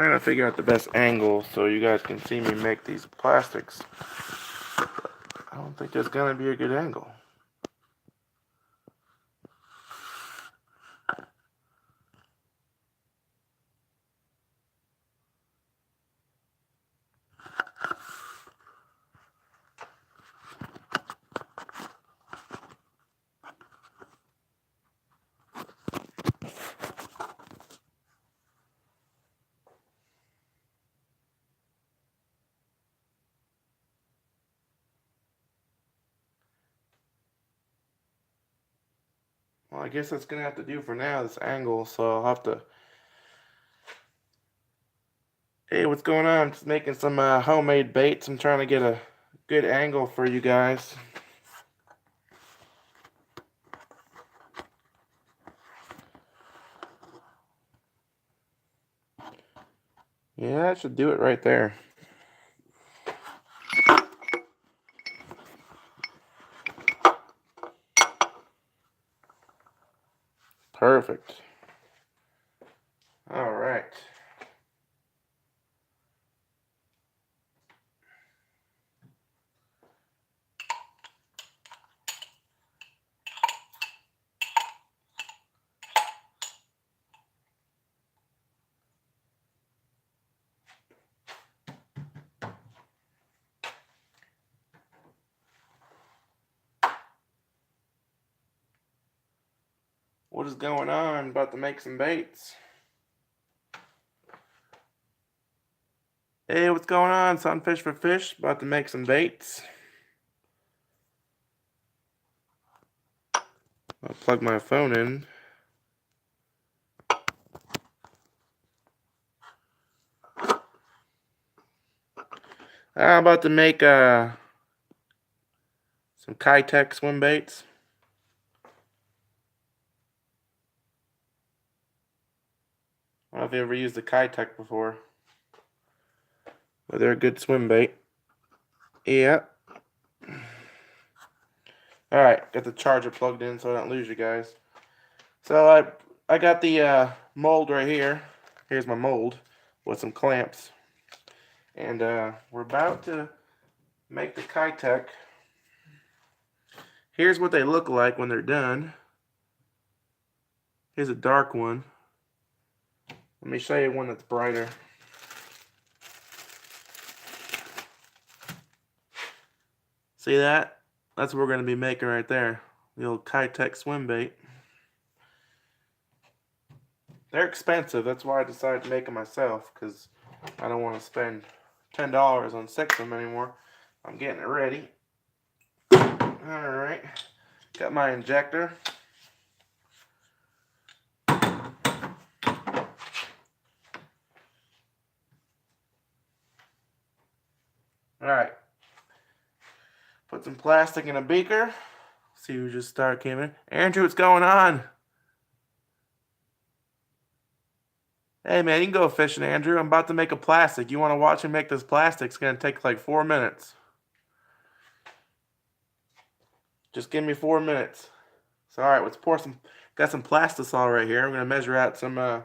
trying to figure out the best angle so you guys can see me make these plastics. I don't think there's gonna be a good angle. Well, I guess that's gonna have to do for now, this angle, so I'll have to... Hey, what's going on? I'm just making some homemade baits. I'm trying to get a good angle for you guys. Yeah, that should do it right there. Perfect. All right. What is going on? I'm about to make some baits. Hey, what's going on? Sunfish for Fish, about to make some baits. I'll plug my phone in. I'm about to make some Keitech swim baits. I don't know if you ever used the Keitech before, but they're a good swim bait. Yeah. Alright, got the charger plugged in so I don't lose you guys. So I got the mold right here. Here's my mold with some clamps. And we're about to make the Keitech. Here's what they look like when they're done. Here's a dark one. Let me show you one that's brighter. See that? That's what we're going to be making right there. The old Keitech swim bait. They're expensive. That's why I decided to make them myself, because I don't want to spend $10 on 6 of them anymore. I'm getting it ready. Alright. Got my injector. Alright. Put some plastic in a beaker. See who just came in. Andrew, what's going on? Hey man, you can go fishing, Andrew. I'm about to make a plastic. You want to watch me make this plastic? It's going to take like 4 minutes. Just give me 4 minutes. So alright, let's pour some... Got some plastisol right here. I'm going to measure out some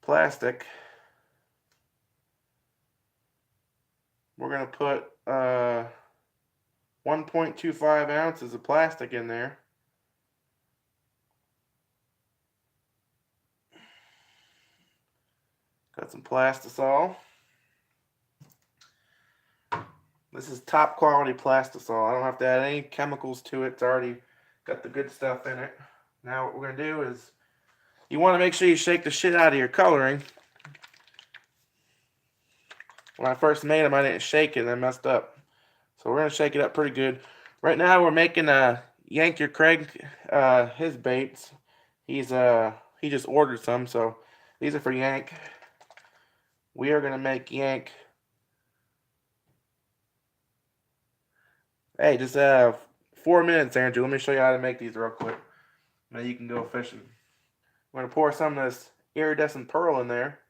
plastic. We're going to put 1.25 ounces of plastic in there. Got some plastisol. This is top quality plastisol. I don't have to add any chemicals to it. It's already got the good stuff in it. Now what we're going to do is, you want to make sure you shake the shit out of your coloring. When I first made them, I didn't shake it and I messed up. So we're going to shake it up pretty good. Right now we're making Yank Your Craig, his baits. He just ordered some, so these are for Yank. We are going to make Yank. Hey, just 4 minutes, Andrew. Let me show you how to make these real quick. Now you can go fishing. I'm going to pour some of this iridescent pearl in there.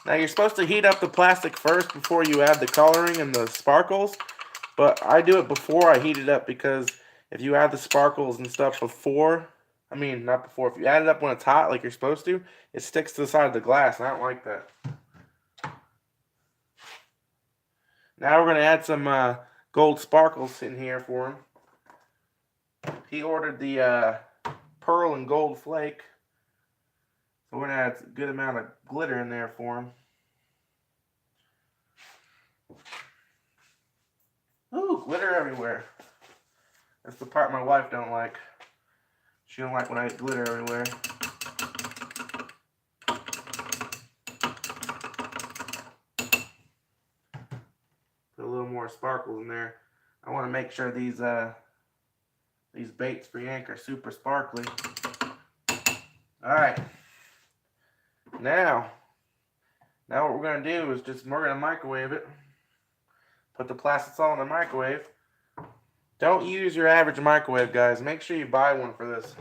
Now you're supposed to heat up the plastic first before you add the coloring and the sparkles. But I do it before I heat it up, because if you add the sparkles and stuff before, I mean, not before, if you add it up when it's hot like you're supposed to, it sticks to the side of the glass, and I don't like that. Now we're going to add some gold sparkles in here for him. He ordered the pearl and gold flake, so we're going to add a good amount of glitter in there for him. Ooh, glitter everywhere. That's the part my wife don't like. She don't like when I get glitter everywhere. Put a little more sparkles in there. I want to make sure these baits for Yank are super sparkly. Alright. Now what we're going to do is we're going to microwave it. Put the plastisol in the microwave. Don't use your average microwave, guys. Make sure you buy one for this.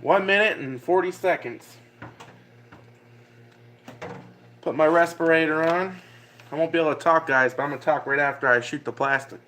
One minute and 40 seconds. Put my respirator on. I won't be able to talk, guys, but I'm going to talk right after I shoot the plastic.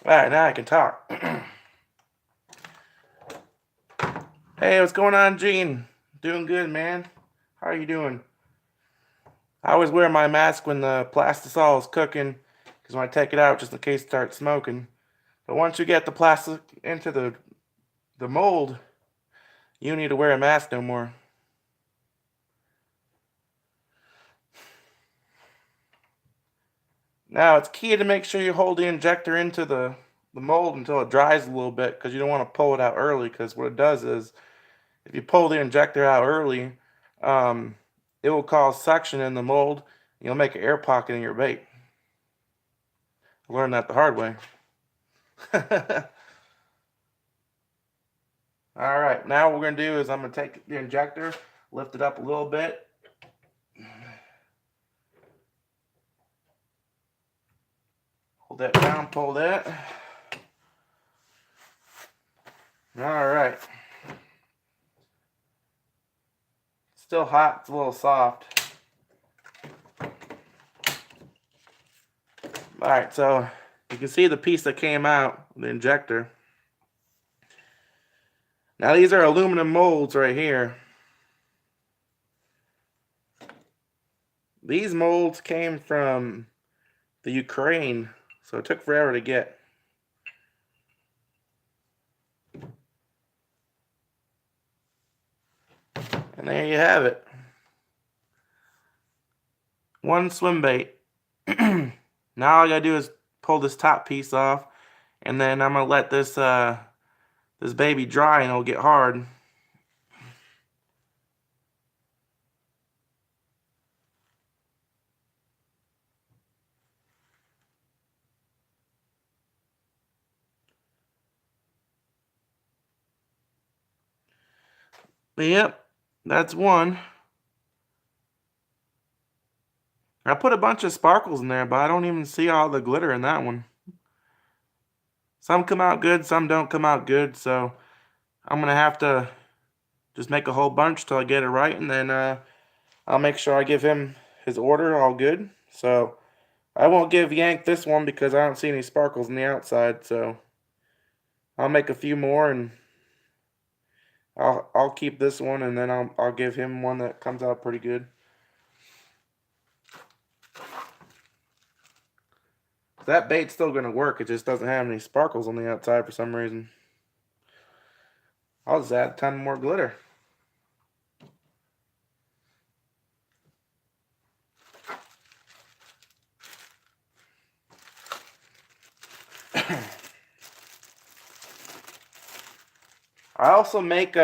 Alright, now I can talk. Hey, what's going on, Gene? Doing good, man. How are you doing? I always wear my mask when the plastisol is cooking, because when I take it out, just in case it starts smoking. But once you get the plastic into the mold, you don't need to wear a mask no more. Now, it's key to make sure you hold the injector into the mold until it dries a little bit, because you don't want to pull it out early, because what it does is, if you pull the injector out early, it will cause suction in the mold, and you'll make an air pocket in your bait. I learned that the hard way. Alright, now what we're going to do is I'm going to take the injector, lift it up a little bit. Hold that down, pull that. Alright. Still hot, it's a little soft. Alright, so you can see the piece that came out, the injector. Now these are aluminum molds right here. These molds came from the Ukraine, so it took forever to get. And there you have it. One swim bait. Now all I gotta do is pull this top piece off, and then I'm gonna let this this baby dry and it'll get hard. But yep, that's one. I put a bunch of sparkles in there, but I don't even see all the glitter in that one. Some come out good, some don't come out good, so I'm gonna have to just make a whole bunch till I get it right, and then I'll make sure I give him his order all good. So I won't give Yank this one because I don't see any sparkles on the outside, so I'll make a few more and I'll keep this one, and then I'll give him one that comes out pretty good. That bait's still gonna work, it just doesn't have any sparkles on the outside for some reason. I'll just add a ton more glitter. I also make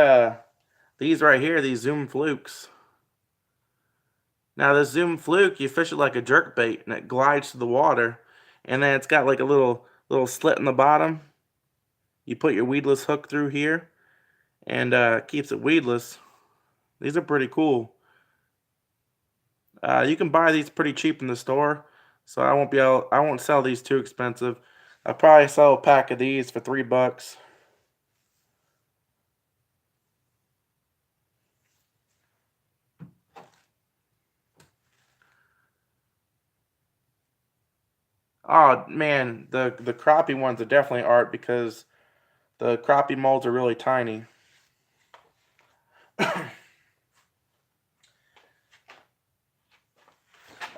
these right here, these Zoom Flukes. Now this Zoom Fluke, you fish it like a jerk bait and it glides to the water, and then it's got like a little slit in the bottom. You put your weedless hook through here and keeps it weedless. These are pretty cool. You can buy these pretty cheap in the store, so I won't sell these too expensive. I'll probably sell a pack of these for $3. Oh man, the crappie ones are definitely art because the crappie molds are really tiny.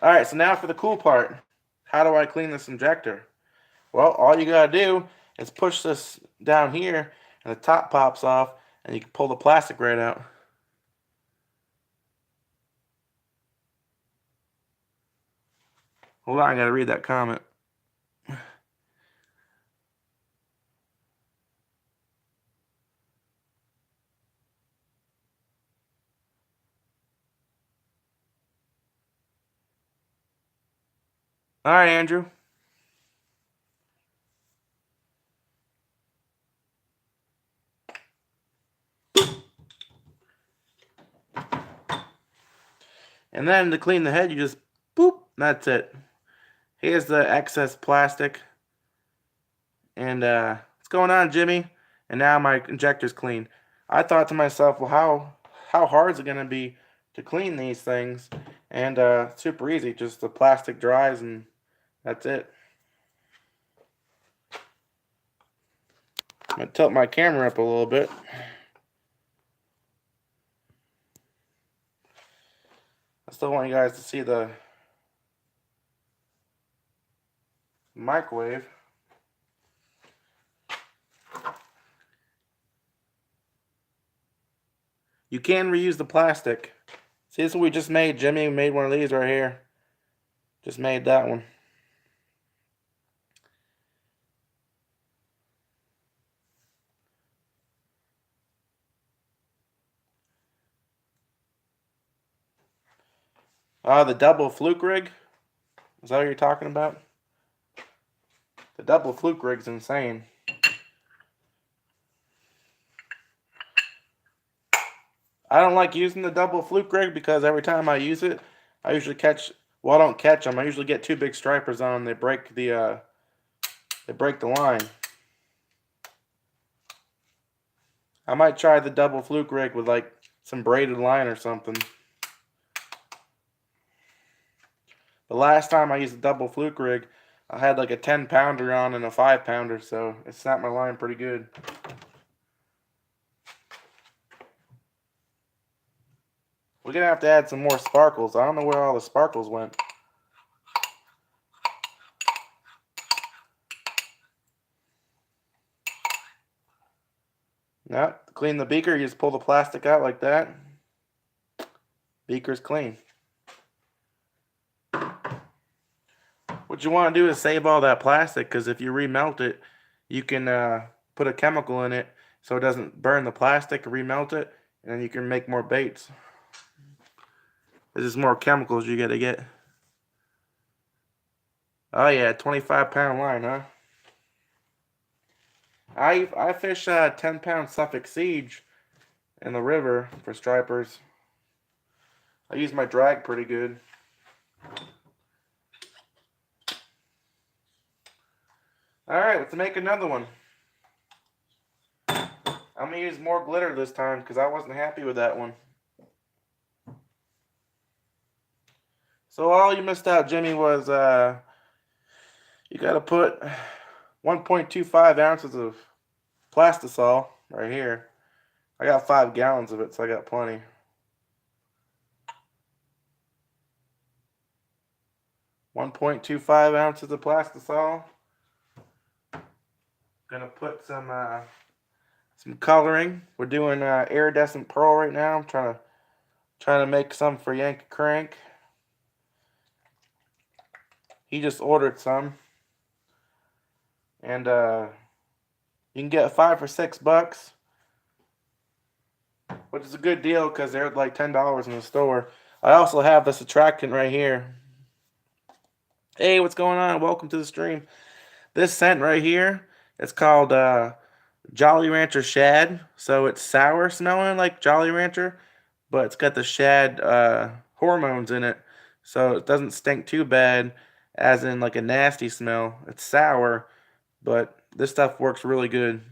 Alright, so now for the cool part. How do I clean this injector? Well, all you gotta do is push this down here and the top pops off and you can pull the plastic right out. Hold on, I gotta read that comment. Alright, Andrew. And then to clean the head, you just boop, that's it. Here's the excess plastic. And what's going on, Jimmy? And now my injector's clean. I thought to myself, well, how hard is it gonna be to clean these things? And super easy. Just the plastic dries and that's it. I'm gonna tilt my camera up a little bit. I still want you guys to see the microwave. You can reuse the plastic. See, this is what we just made. Jimmy made one of these right here. Just made that one. The double fluke rig? Is that what you're talking about? The double fluke rig's insane. I don't like using the double fluke rig because every time I use it, I usually catch. Well, I don't catch them. I usually get two big stripers on them. They break the line. I might try the double fluke rig with like some braided line or something. The last time I used a double fluke rig, I had like a 10-pounder on and a 5-pounder, so it snapped my line pretty good. We're gonna have to add some more sparkles. I don't know where all the sparkles went. Now, to clean the beaker, you just pull the plastic out like that. Beaker's clean. What you want to do is save all that plastic, because if you remelt it, you can put a chemical in it so it doesn't burn the plastic, remelt it, and then you can make more baits. There's just more chemicals you gotta get. Oh yeah, 25-pound line, huh? I fish 10-pound Suffolk Siege in the river for stripers. I use my drag pretty good. Alright, let's make another one. I'm going to use more glitter this time because I wasn't happy with that one. So all you missed out, Jimmy, was you got to put 1.25 ounces of Plastisol right here. I got 5 gallons of it, so I got plenty. .25 ounces of Plastisol. Gonna put some coloring. We're doing iridescent pearl right now. I'm trying to make some for Yankee Crank. He just ordered some, and you can get 5 for $6, which is a good deal because they're like $10 in the store. I also have this attractant right here. Hey, what's going on? Welcome to the stream. This scent right here, it's called Jolly Rancher Shad. So it's sour smelling like Jolly Rancher, but it's got the shad hormones in it, so it doesn't stink too bad, as in like a nasty smell. It's sour, but this stuff works really good.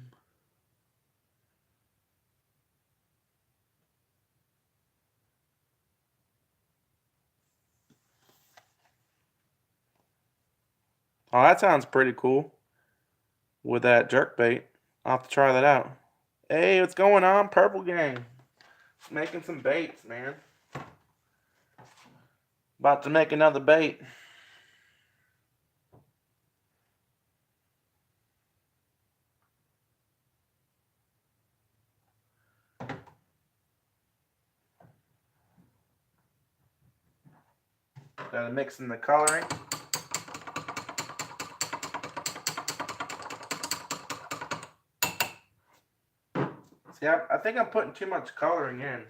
Oh, that sounds pretty cool with that jerkbait. I'll have to try that out. Hey, what's going on, Purple Gang? Making some baits, man. About to make another bait. Gotta mix in the coloring. See, I think I'm putting too much coloring in.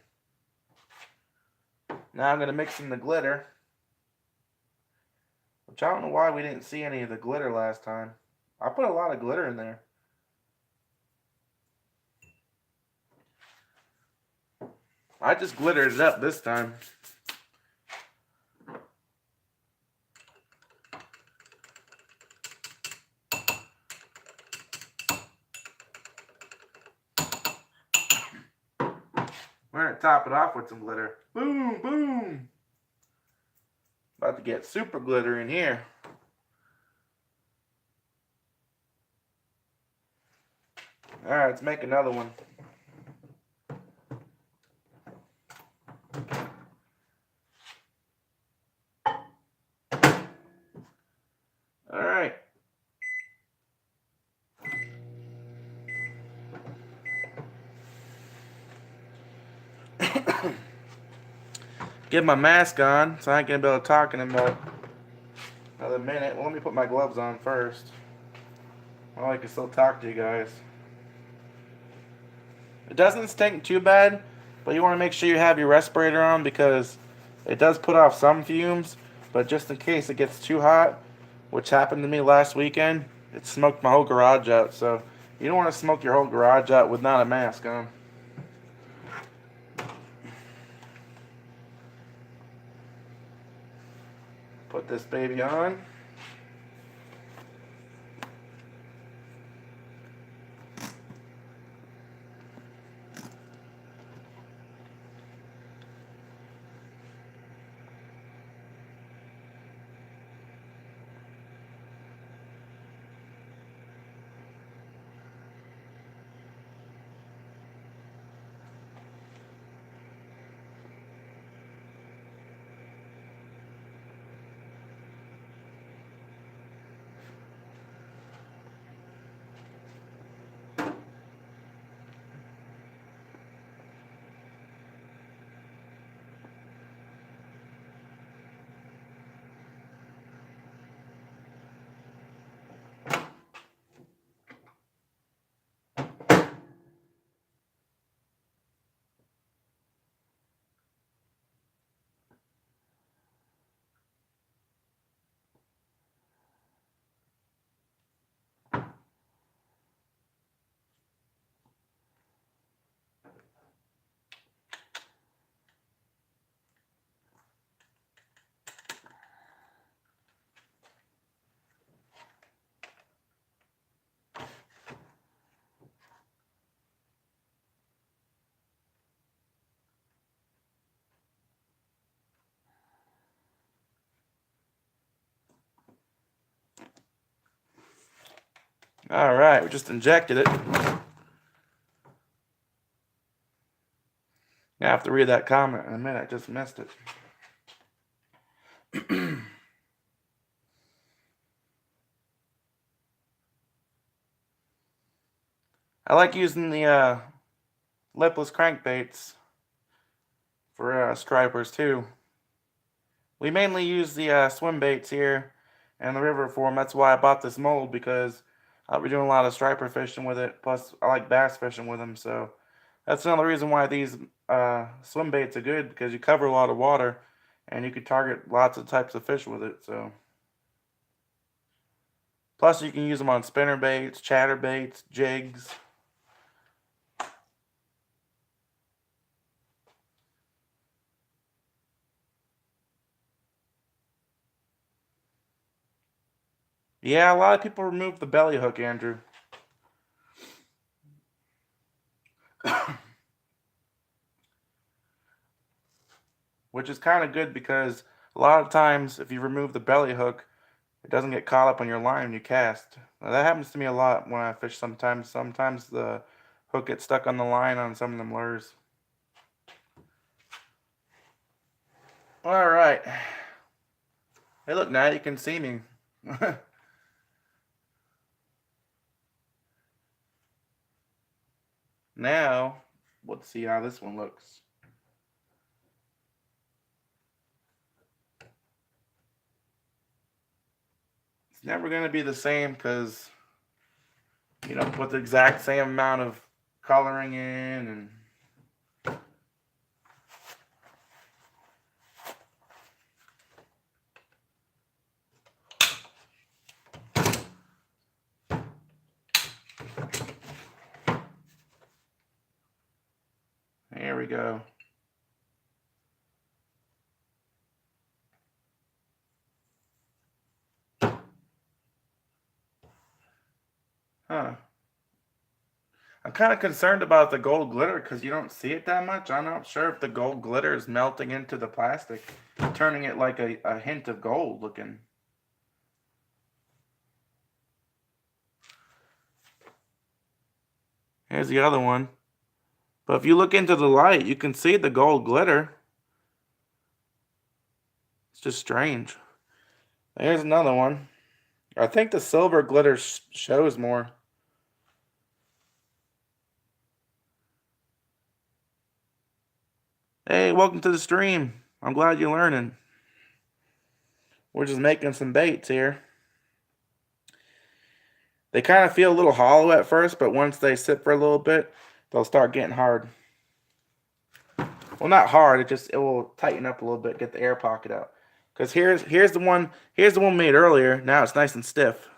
Now I'm gonna mix in the glitter. Which I don't know why we didn't see any of the glitter last time. I put a lot of glitter in there. I just glittered it up this time. We're gonna top it off with some glitter. Boom, boom. About to get super glitter in here. Alright, let's make another one. Alright. Get my mask on, so I ain't gonna be able to talk in about another minute. Well, let me put my gloves on first. Well, I can still talk to you guys. It doesn't stink too bad, but you want to make sure you have your respirator on because it does put off some fumes, but just in case it gets too hot, which happened to me last weekend, it smoked my whole garage out, so you don't want to smoke your whole garage out with not a mask on. Put this baby on. All right, we just injected it. I have to read that comment in a minute. I just missed it. I like using the lipless crankbaits for stripers too. We mainly use the swim baits here in the river for them. That's why I bought this mold, because I'll be doing a lot of striper fishing with it. Plus, I like bass fishing with them, so that's another reason why these swim baits are good, because you cover a lot of water and you can target lots of types of fish with it. So, plus you can use them on spinner baits, chatter baits, jigs. Yeah, a lot of people remove the belly hook, Andrew. Which is kind of good, because a lot of times if you remove the belly hook, it doesn't get caught up on your line when you cast. Now, that happens to me a lot when I fish sometimes. Sometimes the hook gets stuck on the line on some of them lures. Alright. Hey look, now you can see me. Now, let's see how this one looks. It's never going to be the same, because you don't put the exact same amount of coloring in and there we go. Huh. I'm kind of concerned about the gold glitter, because you don't see it that much. I'm not sure if the gold glitter is melting into the plastic, turning it like a hint of gold looking. Here's the other one. But if you look into the light, you can see the gold glitter. It's just strange. Here's another one. I think the silver glitter shows more. Hey, welcome to the stream. I'm glad you're learning. We're just making some baits here. They kind of feel a little hollow at first, but once they sit for a little bit, they'll start getting hard. Well, not hard. It will tighten up a little bit, get the air pocket out. Because here's the one made earlier. Now it's nice and stiff.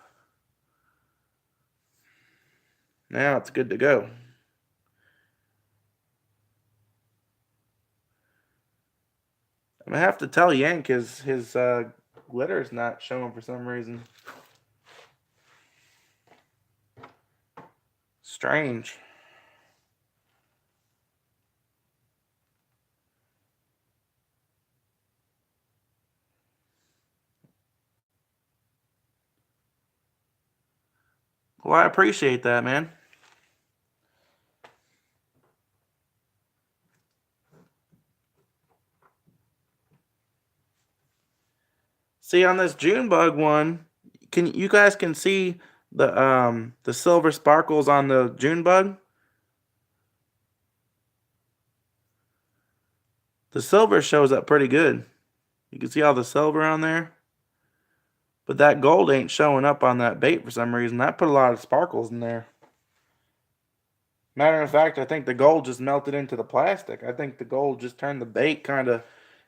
Now it's good to go. I'm gonna have to tell Yank his glitter is not showing for some reason. Strange. Well, I appreciate that, man. See, on this June bug one, you guys can see the silver sparkles on the June bug? The silver shows up pretty good. You can see all the silver on there. But that gold ain't showing up on that bait for some reason. I put a lot of sparkles in there. Matter of fact, I think the gold just melted into the plastic. I think the gold just turned the bait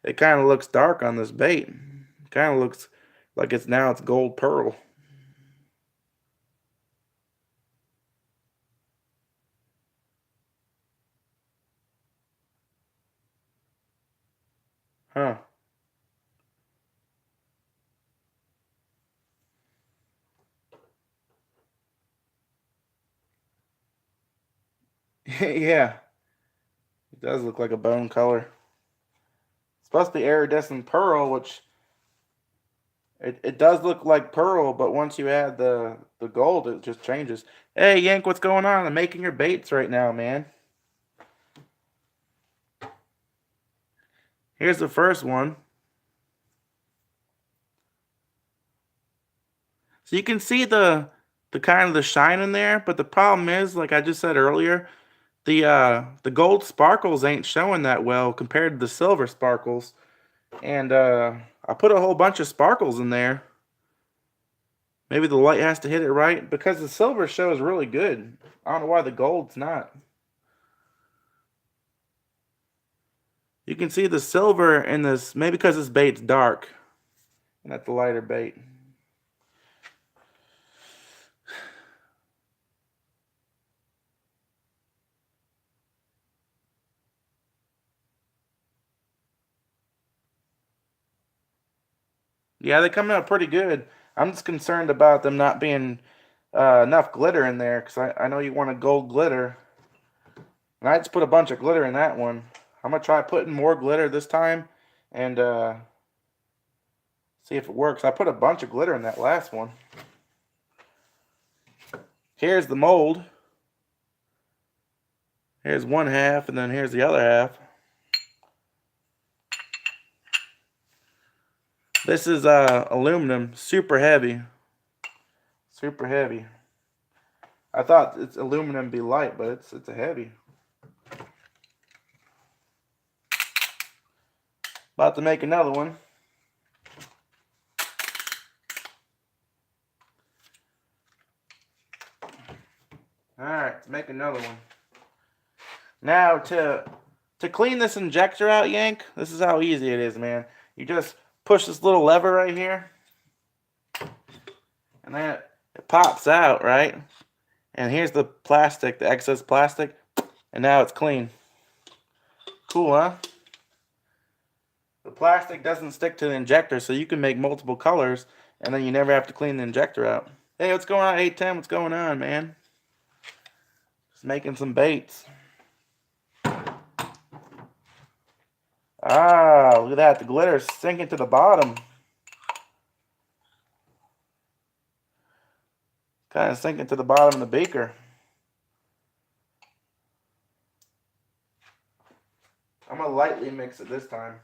it kind of looks dark on this bait. It kind of looks like it's gold pearl. Huh. Yeah. It does look like a bone color. It's supposed to be iridescent pearl, which It does look like pearl, but once you add the gold, it just changes. Hey, Yank, what's going on? I'm making your baits right now, man. Here's the first one. So you can see the kind of the shine in there, but the problem is, like I just said earlier, the gold sparkles ain't showing that well compared to the silver sparkles. And I put a whole bunch of sparkles in there. Maybe the light has to hit it right because the silver shows really good. I don't know why the gold's not. You can see the silver in this, maybe because this bait's dark and that's the lighter bait. Yeah, they come out pretty good. I'm just concerned about them not being enough glitter in there because I know you want a gold glitter. And I just put a bunch of glitter in that one. I'm going to try putting more glitter this time and see if it works. I put a bunch of glitter in that last one. Here's the mold. Here's one half and then here's the other half. This is aluminum, super heavy. Super heavy. I thought it's aluminum be light, but it's a heavy. About to make another one. Alright, let's make another one. Now to clean this injector out, Yank, this is how easy it is, man. You just push this little lever right here. And then it pops out, right? And here's the plastic, the excess plastic. And now it's clean. Cool, huh? The plastic doesn't stick to the injector, so you can make multiple colors, and then you never have to clean the injector out. Hey, what's going on, 810? What's going on, man? Just making some baits. Ah, look at that. The glitter's sinking to the bottom. Kind of sinking to the bottom of the beaker. I'm going to lightly mix it this time.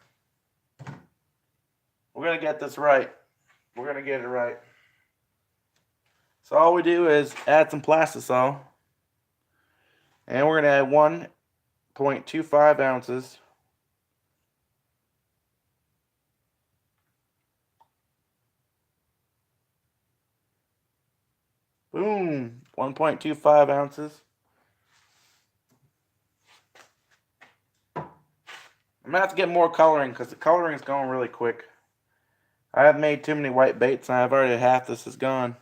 We're going to get this right. We're going to get it right. So all we do is add some plastisol. And we're going to add 1.25 ounces. Boom, 1.25 ounces. I'm going to have to get more coloring because the coloring is going really quick. I have made too many white baits and I've already half this is gone.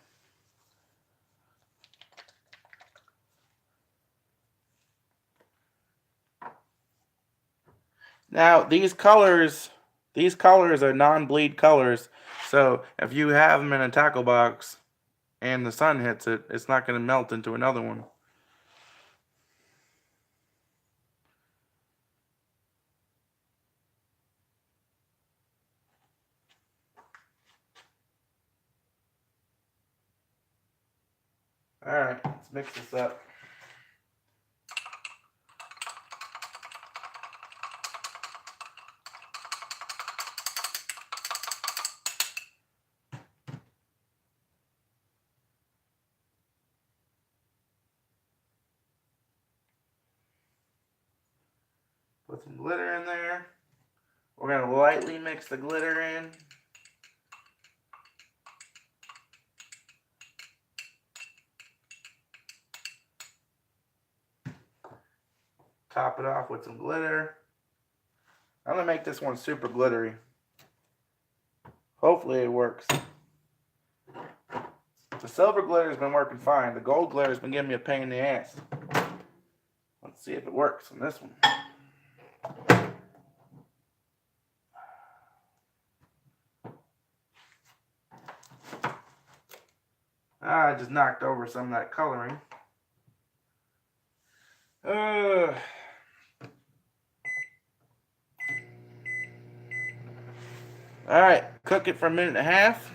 Now these colors are non-bleed colors. So if you have them in a tackle box and the sun hits it, it's not going to melt into another one. Alright, let's mix this up. Put some glitter in there. We're going to lightly mix the glitter in. Top it off with some glitter. I'm going to make this one super glittery. Hopefully it works. The silver glitter has been working fine. The gold glitter has been giving me a pain in the ass. Let's see if it works on this one. I just knocked over some of that coloring. Alright, cook it for a minute and a half.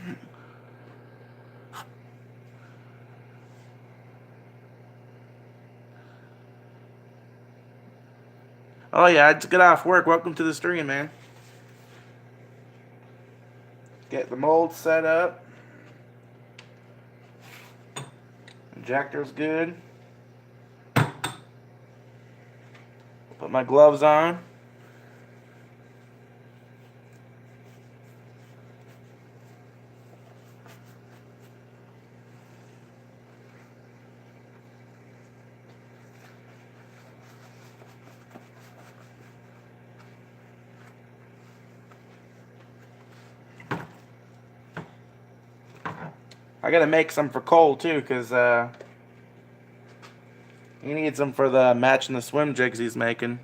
Oh yeah, I just got off work. Welcome to the stream, man. Get the mold set up. Injector's good. Put my gloves on. I gotta make some for Cole too, cause he needs them for the matching the swim jigs he's making.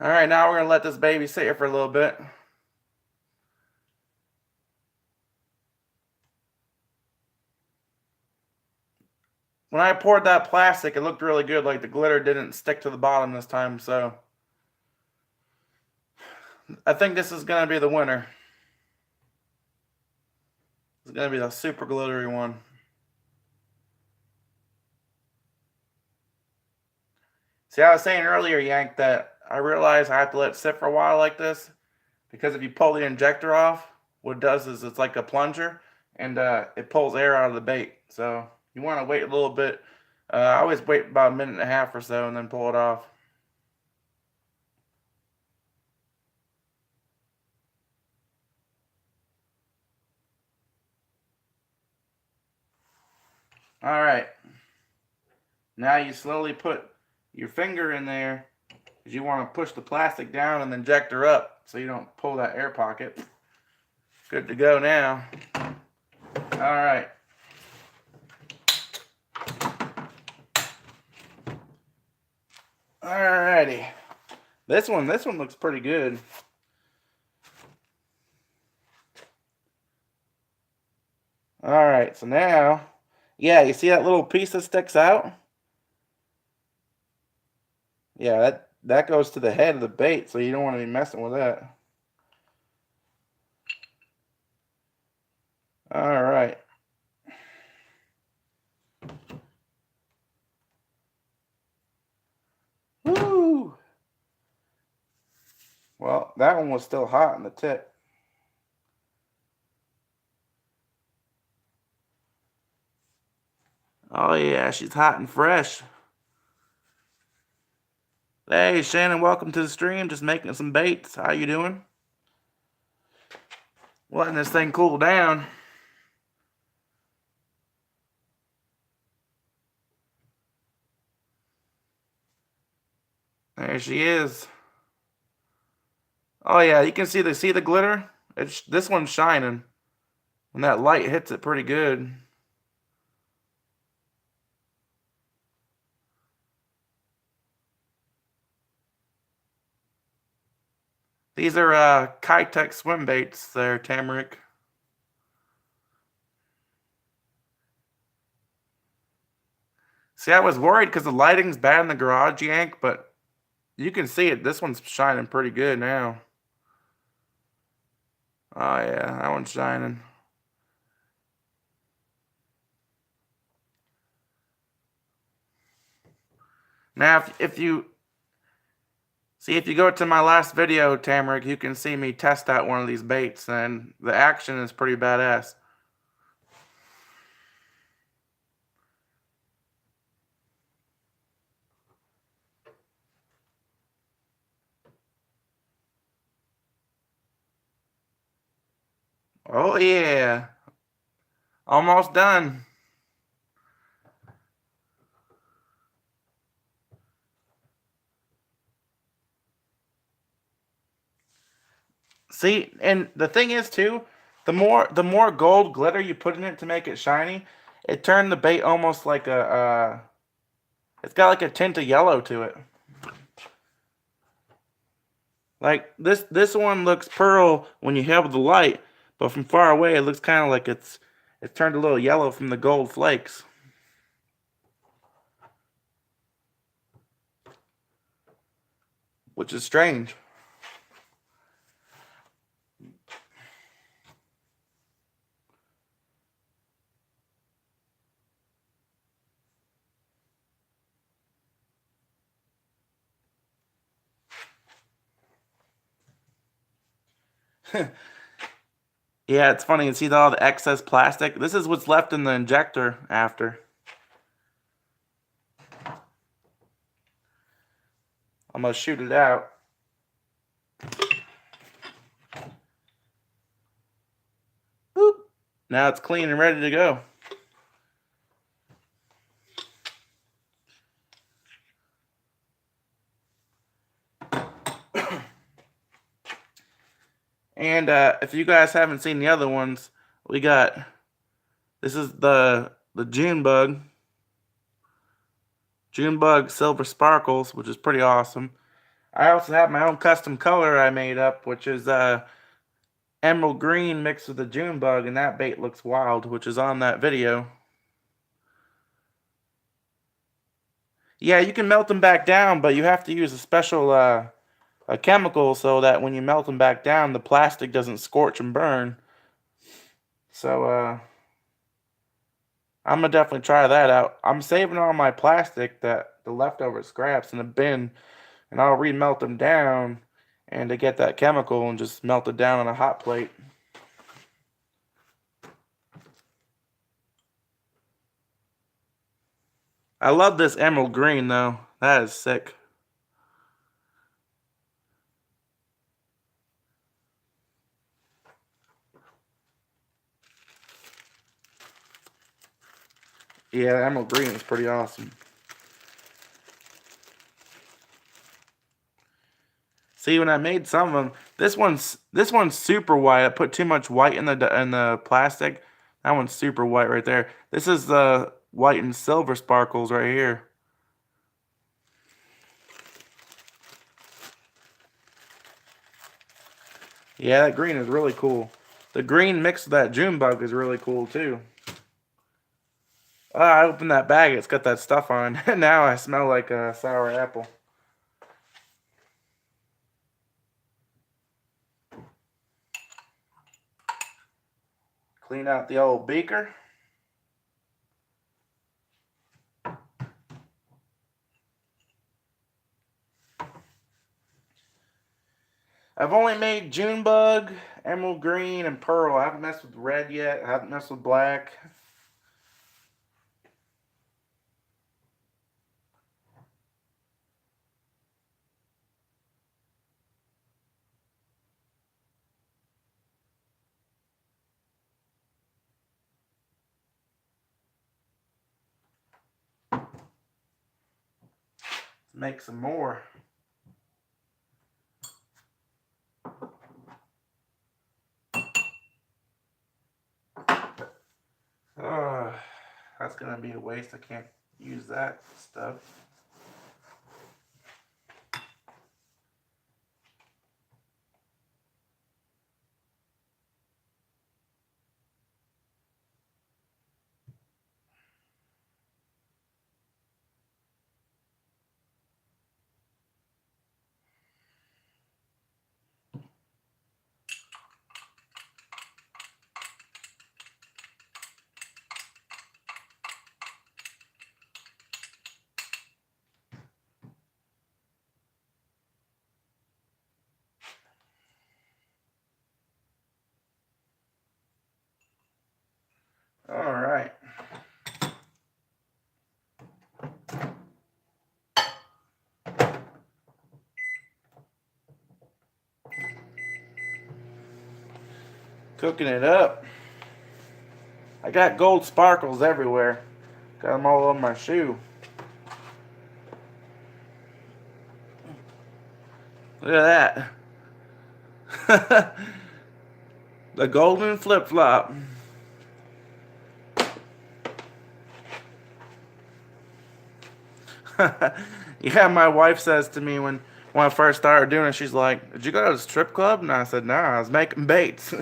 Alright, now we're gonna let this baby sit here for a little bit. When I poured that plastic, it looked really good. Like the glitter didn't stick to the bottom this time, so I think this is gonna be the winner. It's gonna be the super glittery one. See, I was saying earlier, Yank, that I realized I have to let it sit for a while like this, because if you pull the injector off, what it does is it's like a plunger, and it pulls air out of the bait. So you want to wait a little bit. I always wait about a minute and a half or so and then pull it off. All right. Now you slowly put your finger in there, because you want to push the plastic down and the injector up so you don't pull that air pocket. Good to go now. All right. Alrighty. This one looks pretty good. Alright, so now, yeah, you see that little piece that sticks out? Yeah, that goes to the head of the bait, so you don't want to be messing with that. Alright. Woo! Well, that one was still hot in the tip. Oh yeah, she's hot and fresh. Hey Shannon, welcome to the stream. Just making some baits. How you doing? Letting this thing cool down. There she is. Oh yeah, you can see the glitter? This one's shining. And that light hits it pretty good. These are Kitech swim baits there, Tamarick. See, I was worried because the lighting's bad in the garage, Yank, but you can see it. This one's shining pretty good now. Oh yeah, that one's shining. Now, if you see, if you go to my last video, Tamarick, you can see me test out one of these baits, and the action is pretty badass. Oh yeah, almost done. See, and the thing is too, the more gold glitter you put in it to make it shiny, it turned the bait almost like it's got like a tint of yellow to it. Like this one looks pearl when you have the light, but from far away it looks kind of like it's turned a little yellow from the gold flakes. Which is strange. Yeah, it's funny. You see all the excess plastic? This is what's left in the injector after. I'm going to shoot it out. Boop. Now it's clean and ready to go. And if you guys haven't seen the other ones, we got, this is the June Bug Silver Sparkles, which is pretty awesome. I also have my own custom color I made up, which is emerald green mixed with the June Bug, and that bait looks wild, which is on that video. Yeah, you can melt them back down, but you have to use a special a chemical so that when you melt them back down, the plastic doesn't scorch and burn. So I'm gonna definitely try that out. I'm saving all my plastic, the leftover scraps, in a bin, and I'll remelt them down and to get that chemical and just melt it down on a hot plate. I love this emerald green though. That is sick. Yeah, emerald green is pretty awesome. See, when I made some of them, this one's super white. I put too much white in the plastic. That one's super white right there. This is the white and silver sparkles right here. Yeah, that green is really cool. The green mixed with that June Bug is really cool too. Ah, I opened that bag. It's got that stuff on. Now I smell like a sour apple. Clean out the old beaker. I've only made June Bug, Emerald Green, and Pearl. I haven't messed with red yet. I haven't messed with black. Let's make some more. That's gonna be a waste. I can't use that stuff. Cooking it up. I got gold sparkles everywhere. Got them all on my shoe. Look at that. The golden flip-flop. Yeah, my wife says to me when I first started doing it, she's like, "Did you go to the strip club?" And I said, "Nah, I was making baits."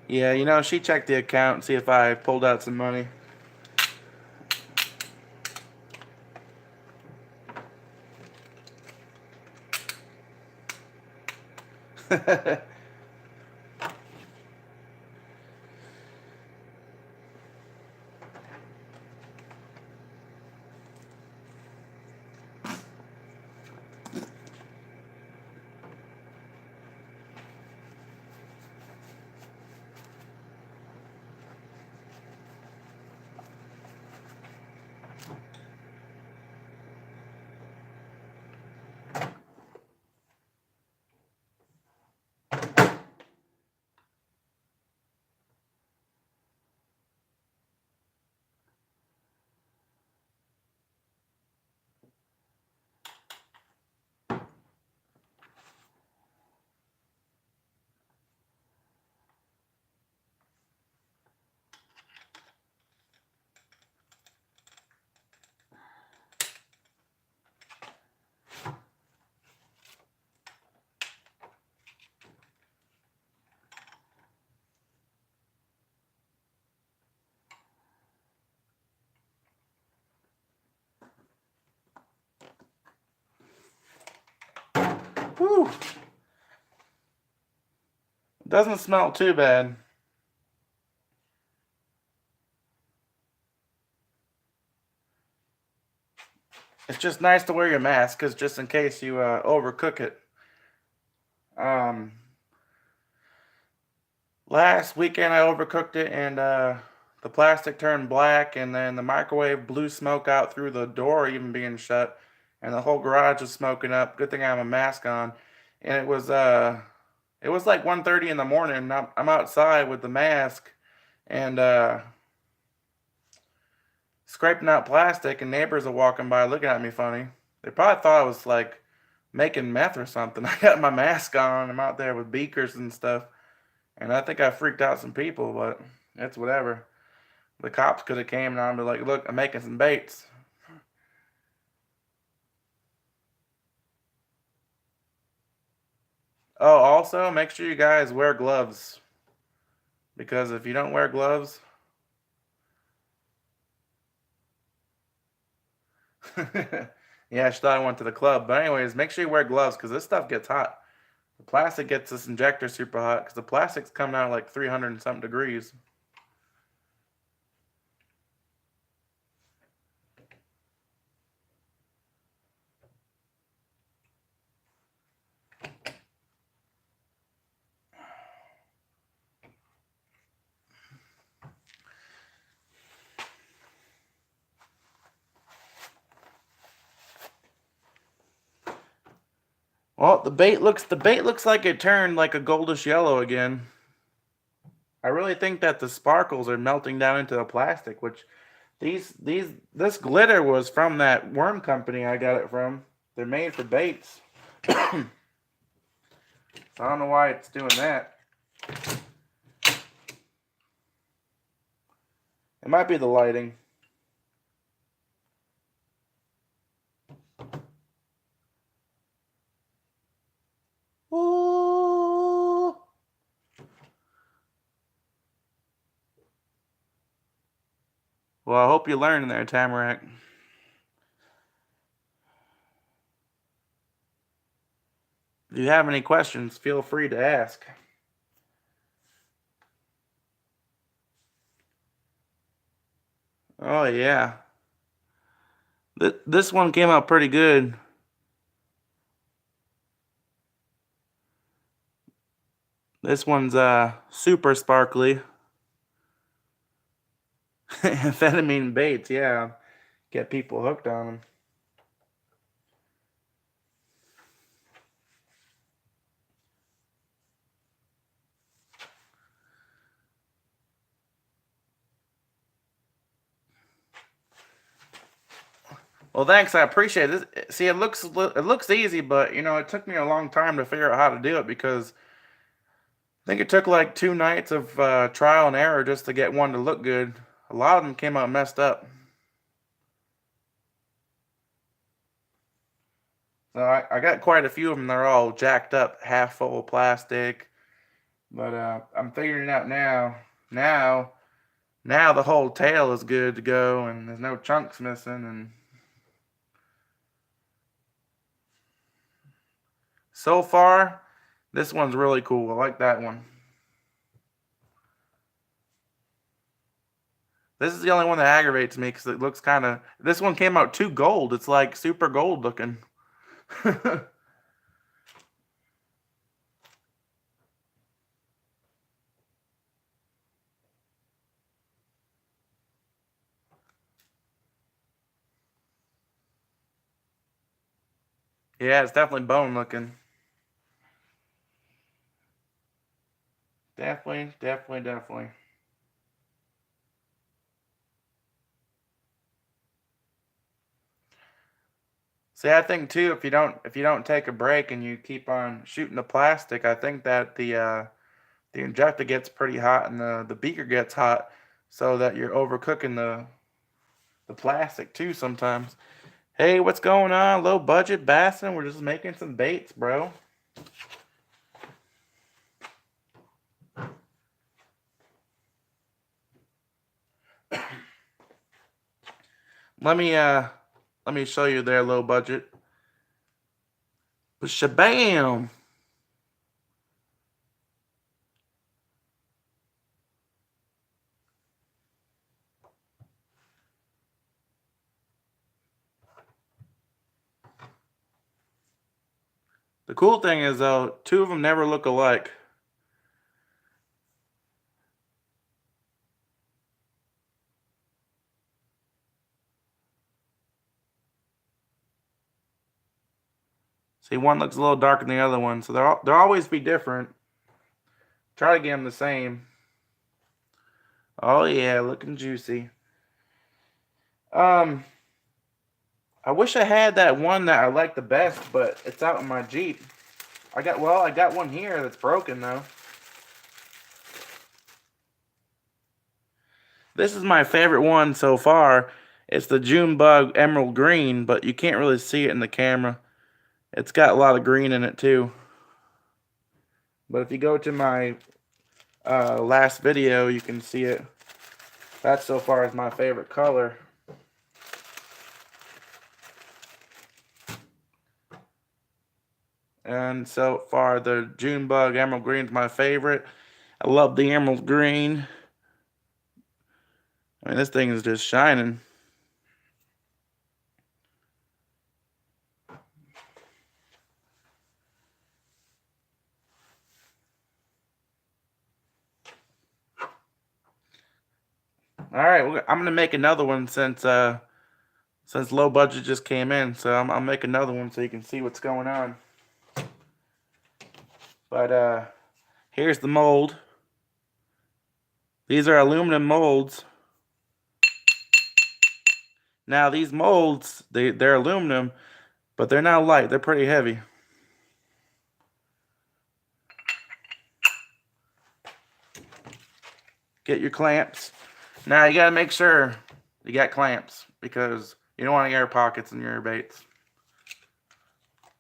Yeah, she checked the account and see if I pulled out some money. Whew. Doesn't smell too bad. It's just nice to wear your mask, cause just in case you overcook it. Um, Last weekend I overcooked it and the plastic turned black and then the microwave blew smoke out through the door even being shut and the whole garage was smoking up. Good thing I have a mask on. And it was like 1:30 in the morning and I'm outside with the mask and scraping out plastic and neighbors are walking by looking at me funny. They probably thought I was like making meth or something. I got my mask on. I'm out there with beakers and stuff. And I think I freaked out some people, but it's whatever. The cops could have came and I'd be like, "Look, I'm making some baits." Oh, also make sure you guys wear gloves because if you don't wear gloves, yeah, she thought I went to the club. But anyways, make sure you wear gloves because this stuff gets hot. The plastic gets this injector super hot because the plastic's coming out at like 300 and something degrees. Well, the bait looks like it turned like a goldish yellow again. I really think that the sparkles are melting down into the plastic, which this glitter was from that worm company I got it from. They're made for baits. So I don't know why it's doing that. It might be the lighting. Ooh. Well, I hope you learned there, Tamarack. If you have any questions, feel free to ask. Oh yeah. This one came out pretty good. This one's super sparkly. Amphetamine baits, yeah. Get people hooked on them. Well, thanks. I appreciate it. See, it looks easy, but it took me a long time to figure out how to do it because I think it took like 2 nights of trial and error just to get one to look good. A lot of them came out messed up. So I got quite a few of them. They're all jacked up, half full of plastic. But I'm figuring it out now. Now the whole tail is good to go, and there's no chunks missing. And so far, this one's really cool. I like that one. This is the only one that aggravates me because it looks kind of. This one came out too gold. It's like super gold looking. Yeah, it's definitely bone looking. Definitely, definitely, definitely. See, I think too, if you don't take a break and you keep on shooting the plastic, I think that the injector gets pretty hot and the beaker gets hot, so that you're overcooking the plastic too sometimes. Hey, what's going on? Low budget bassin'. We're just making some baits, bro. Let me uh let me show you their low budget. Shabam! The cool thing is though, two of them never look alike. See, one looks a little darker than the other one, so they'll always be different. Try to get them the same. Oh yeah, looking juicy. Um, I wish I had that one that I like the best, but it's out in my Jeep. I got one here that's broken though. This is my favorite one so far. It's the June Bug Emerald Green, but you can't really see it in the camera. It's got a lot of green in it too. But if you go to my last video, you can see it. That so far is my favorite color. And so far, the June Bug Emerald Green is my favorite. I love the emerald green. I mean, this thing is just shining. All right, I'm gonna make another one since low budget just came in. So I'll make another one so you can see what's going on. But here's the mold. These are aluminum molds. Now these molds, they're aluminum, but they're not light. They're pretty heavy. Get your clamps. Now you gotta make sure you got clamps because you don't want any air pockets in your baits.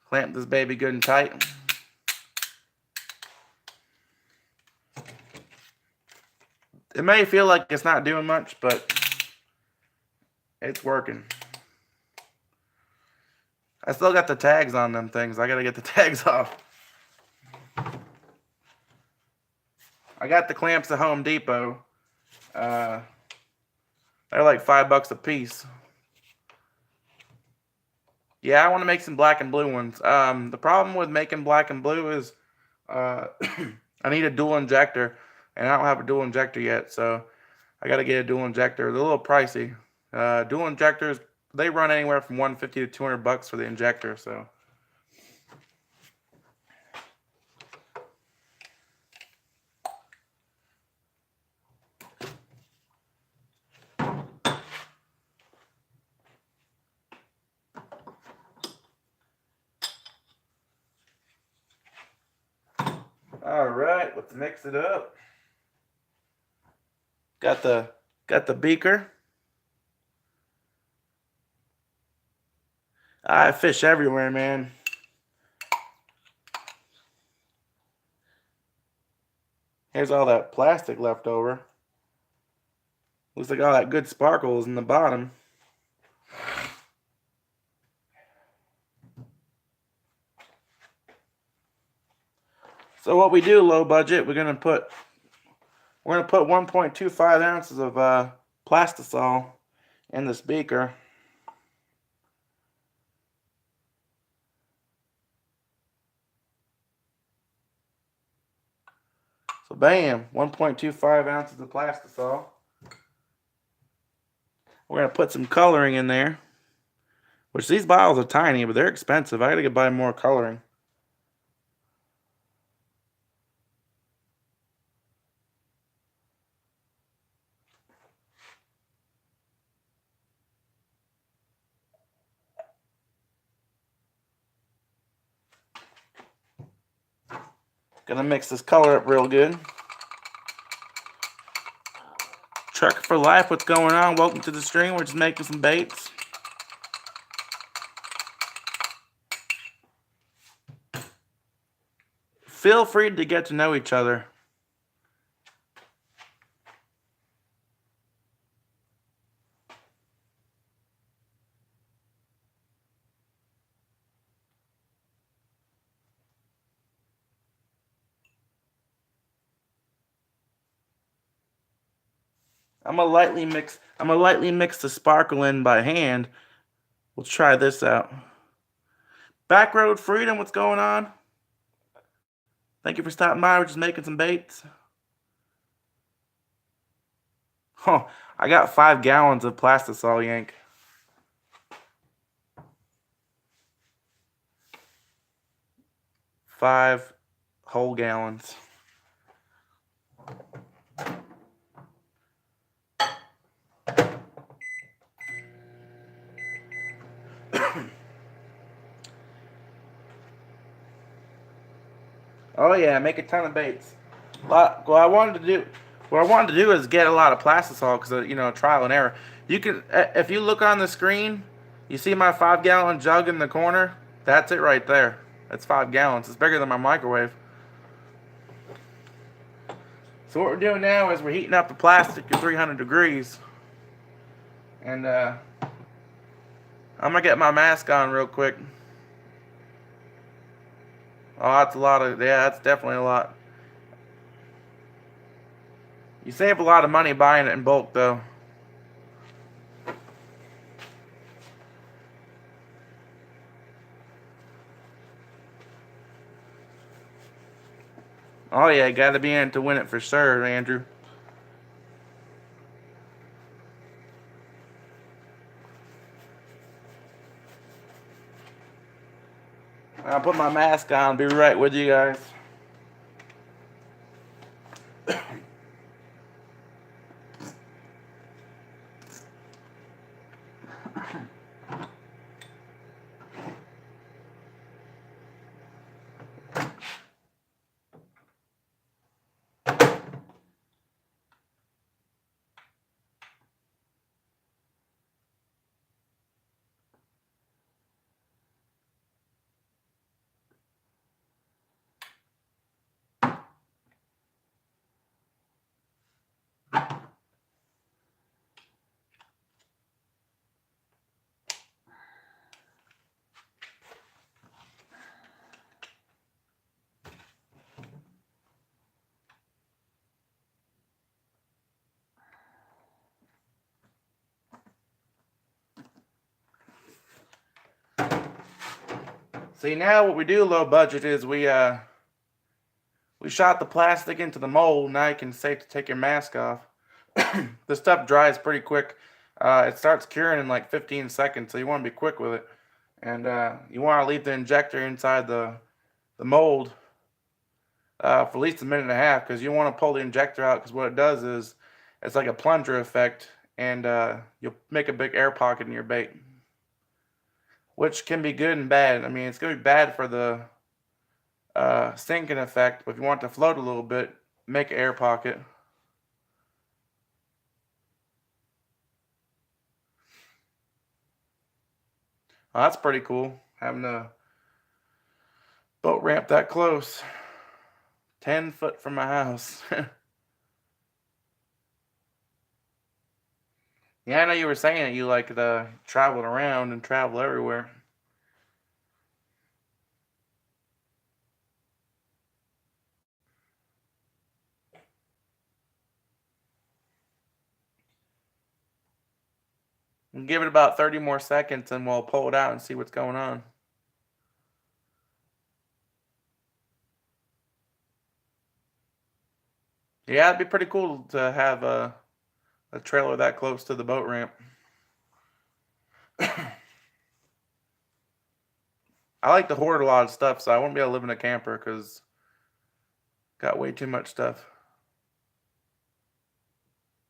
Clamp this baby good and tight. It may feel like it's not doing much, but it's working. I still got the tags on them things. I gotta get the tags off. I got the clamps at Home Depot. They're like $5 a piece. Yeah, I want to make some black and blue ones. The problem with making black and blue is I need a dual injector, and I don't have a dual injector yet, so I got to get a dual injector. They're a little pricey. Dual injectors, they run anywhere from $150 to $200 for the injector. So. All right, let's mix it up. Got the beaker. I fish everywhere, man. Here's all that plastic left over. Looks like all that good sparkle is in the bottom. So what we do, low budget, we're gonna put 1.25 ounces of Plastisol in this beaker. So bam, 1.25 ounces of Plastisol. We're gonna put some coloring in there, which these bottles are tiny, but they're expensive. I gotta buy more coloring. Gonna mix this color up real good. Trucker for life, what's going on? Welcome to the stream. We're just making some baits. Feel free to get to know each other. I'm gonna lightly mix the sparkle in by hand. Let's try this out. Backroad Freedom, what's going on? Thank you for stopping by. We're just making some baits. Oh, I got 5 gallons of Plastisol, Yank. Five whole gallons. Oh yeah, make a ton of baits. What I wanted to do is get a lot of Plastisol because trial and error. You can if you look on the screen, you see my 5-gallon jug in the corner. That's it right there. That's 5 gallons. It's bigger than my microwave. So what we're doing now is we're heating up the plastic to 300 degrees, and I'm gonna get my mask on real quick. Oh, that's a lot of, yeah, that's definitely a lot. You save a lot of money buying it in bulk, though. Oh, yeah, gotta be in to win it for sure, Andrew. I'll put my mask on, be right with you guys. See, now what we do low budget is we shot the plastic into the mold. Now you can safe to take your mask off. This stuff dries pretty quick. It starts curing in like 15 seconds, so you want to be quick with it. And you want to leave the injector inside the mold for at least a minute and a half, because you want to pull the injector out, because what it does is it's like a plunger effect, and you'll make a big air pocket in your bait, which can be good and bad. I mean, it's going to be bad for the sinking effect, but if you want it to float a little bit, make an air pocket. Well, that's pretty cool, having a boat ramp that close. 10 foot from my house. Yeah, I know you were saying that you like to travel around and travel everywhere. And give it about 30 more seconds and we'll pull it out and see what's going on. Yeah, it'd be pretty cool to have a trailer that close to the boat ramp. I like to hoard a lot of stuff, so I won't be able to live in a camper because got way too much stuff.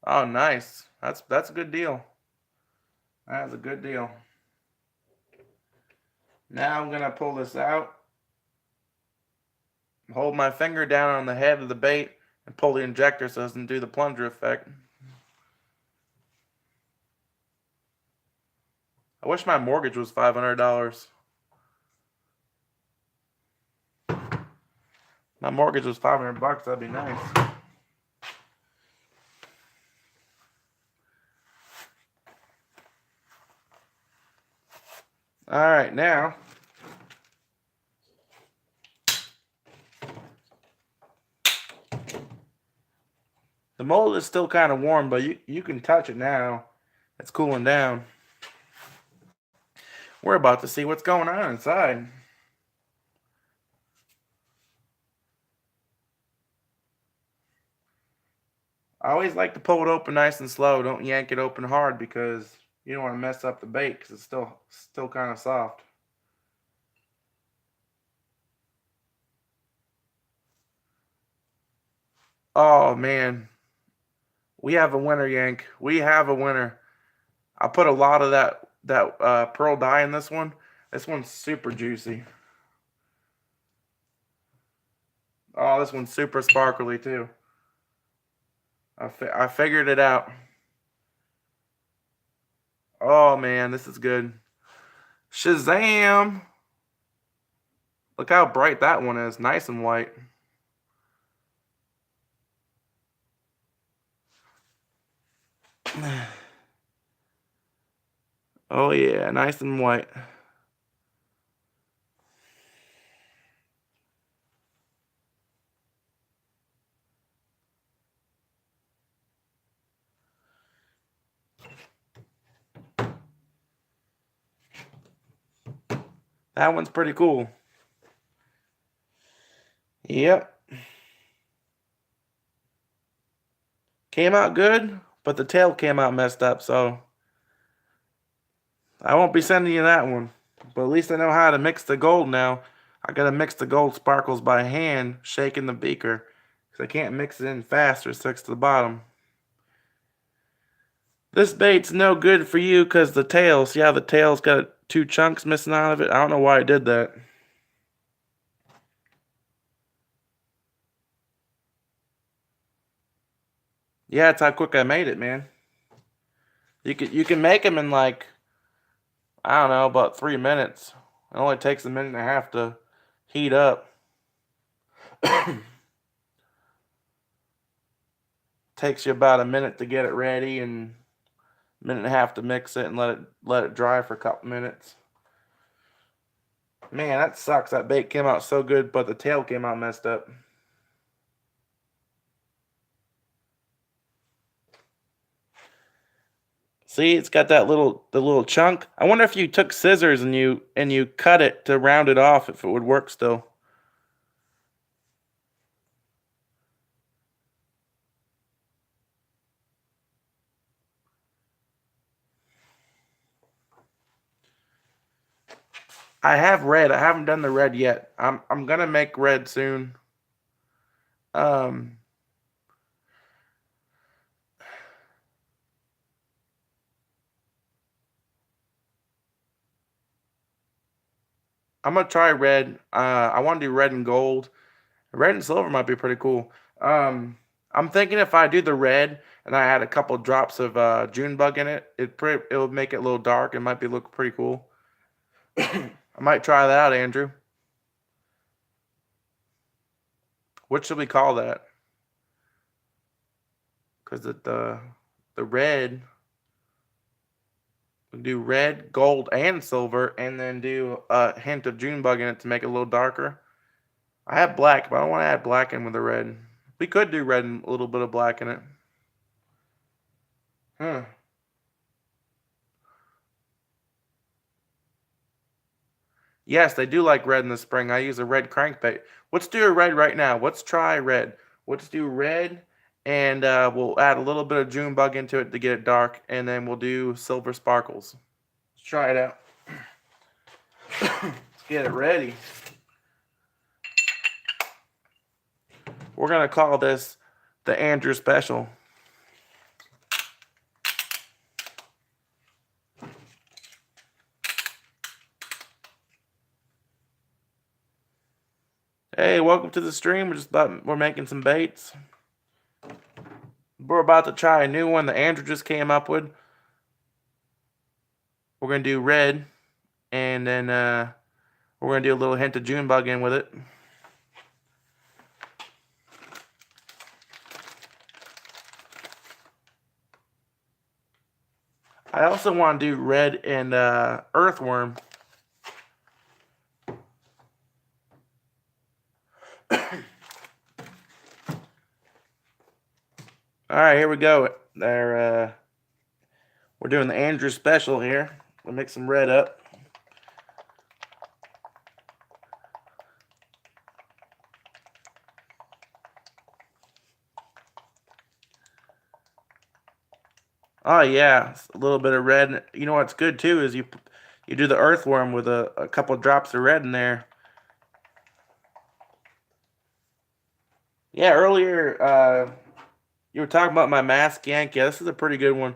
Oh, nice. That's a good deal. That's a good deal. Now I'm gonna pull this out, hold my finger down on the head of the bait, and pull the injector so it doesn't do the plunger effect. I wish my mortgage was $500. My mortgage was $500. That'd be nice. All right, now the mold is still kind of warm, but you can touch it now. It's cooling down. We're about to see what's going on inside. I always like to pull it open nice and slow. Don't yank it open hard because you don't want to mess up the bait because it's still kind of soft. Oh man, we have a winner, Yank. We have a winner. I put a lot of that pearl dye in this one. This one's super juicy. Oh, this one's super sparkly too. I figured it out. Oh man, this is good. Shazam! Look how bright that one is. Nice and white. Oh yeah, nice and white. That one's pretty cool. Yep. Came out good, but the tail came out messed up, so I won't be sending you that one. But at least I know how to mix the gold now. I gotta mix the gold sparkles by hand, shaking the beaker, because I can't mix it in fast or it sticks to the bottom. This bait's no good for you because the tail, see how the tail's got two chunks missing out of it? I don't know why it did that. Yeah, that's how quick I made it, man. You can make them in like, I don't know, about 3 minutes. It only takes a minute and a half to heat up. Takes you about a minute to get it ready and a minute and a half to mix it and let it dry for a couple minutes. Man, that sucks. That bait came out so good, but the tail came out messed up. See, it's got the little chunk. I wonder if you took scissors and you cut it to round it off, if it would work still. I have red. I haven't done the red yet. I'm gonna make red soon. Um, I'm gonna try red. I want to do red and gold. Red and silver might be pretty cool. I'm thinking if I do the red and I add a couple drops of June bug in it, it'll make it a little dark. It might be look pretty cool. I might try that out, Andrew. What should we call that? Because the red, we do red, gold, and silver, and then do a hint of June bug in it to make it a little darker. I have black, but I don't want to add black in with the red. We could do red and a little bit of black in it. Huh. Yes, they do like red in the spring. I use a red crankbait. Let's do a red right now. Let's try red. Let's do red, and we'll add a little bit of June bug into it to get it dark, and then we'll do silver sparkles. Let's try it out. Let's get it ready. We're going to call this the Andrew Special. Hey, welcome to the stream. We're making some baits. We're about to try a new one that Andrew just came up with. We're going to do red, and then we're going to do a little hint of June bug in with it. I also want to do red and earthworm. All right, here we go. We're doing the Andrew Special here. We'll mix some red up. Oh yeah, a little bit of red. You know what's good too is you do the earthworm with a couple drops of red in there. Yeah, earlier you were talking about my mask yank. Yeah, this is a pretty good one.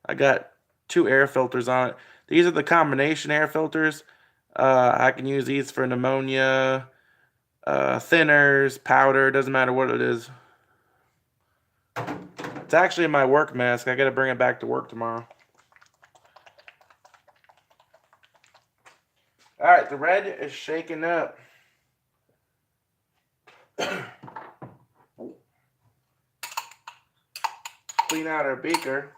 I got 2 air filters on it. These are the combination air filters. I can use these for pneumonia, thinners, powder. Doesn't matter what it is. It's actually my work mask. I got to bring it back to work tomorrow. All right, the red is shaking up. Clean out our beaker.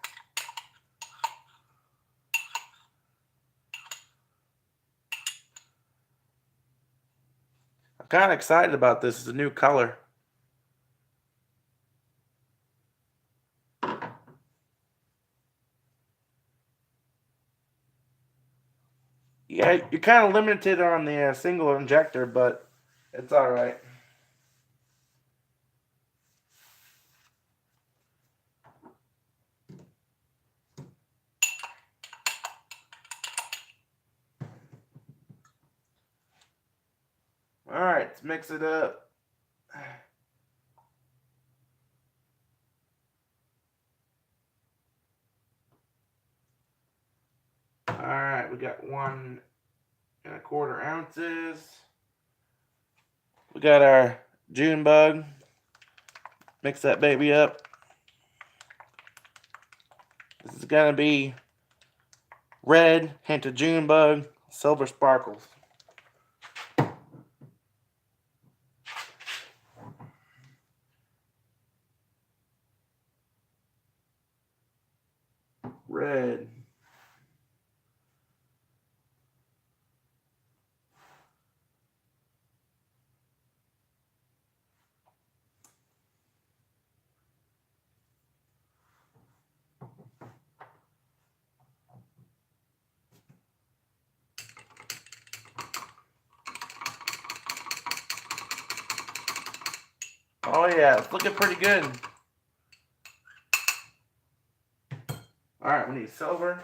I'm kind of excited about this. It's a new color. Yeah, you're kind of limited on the single injector, but it's all right. All right, let's mix it up. All right, we got 1¼ ounces. We got our June bug. Mix that baby up. This is gonna be red, hint of June bug, silver sparkles. Red. Oh yeah, it's looking pretty good. All right, we need silver.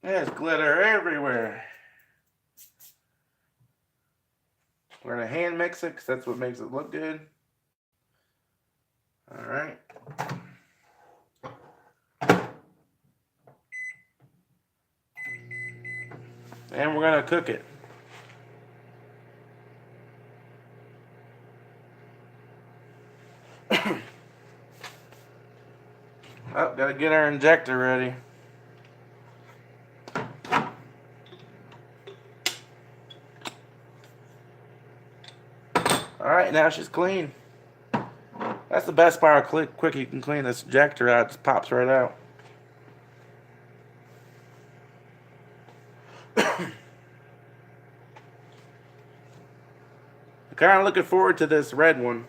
There's glitter everywhere. We're going to hand mix it because that's what makes it look good. All right. And we're going to cook it. Oh, got to get our injector ready. Alright, now she's clean. That's the best part how quick you can clean this injector out. It just pops right out. I'm kind of looking forward to this red one.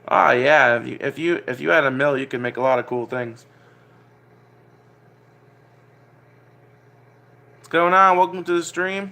Ah, yeah. If you had a mill, you could make a lot of cool things. What's going on? Welcome to the stream.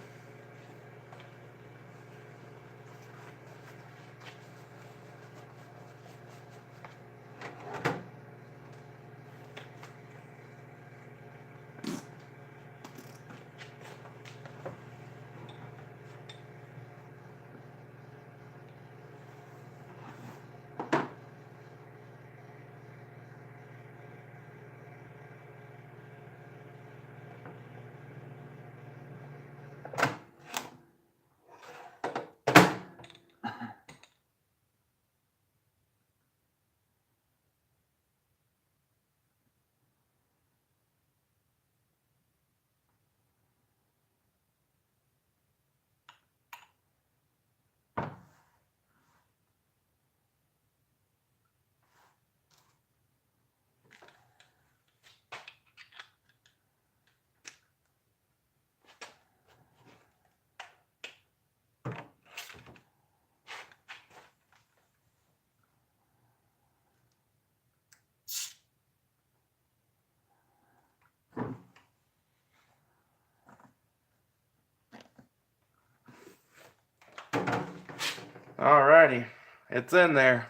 Alrighty. It's in there.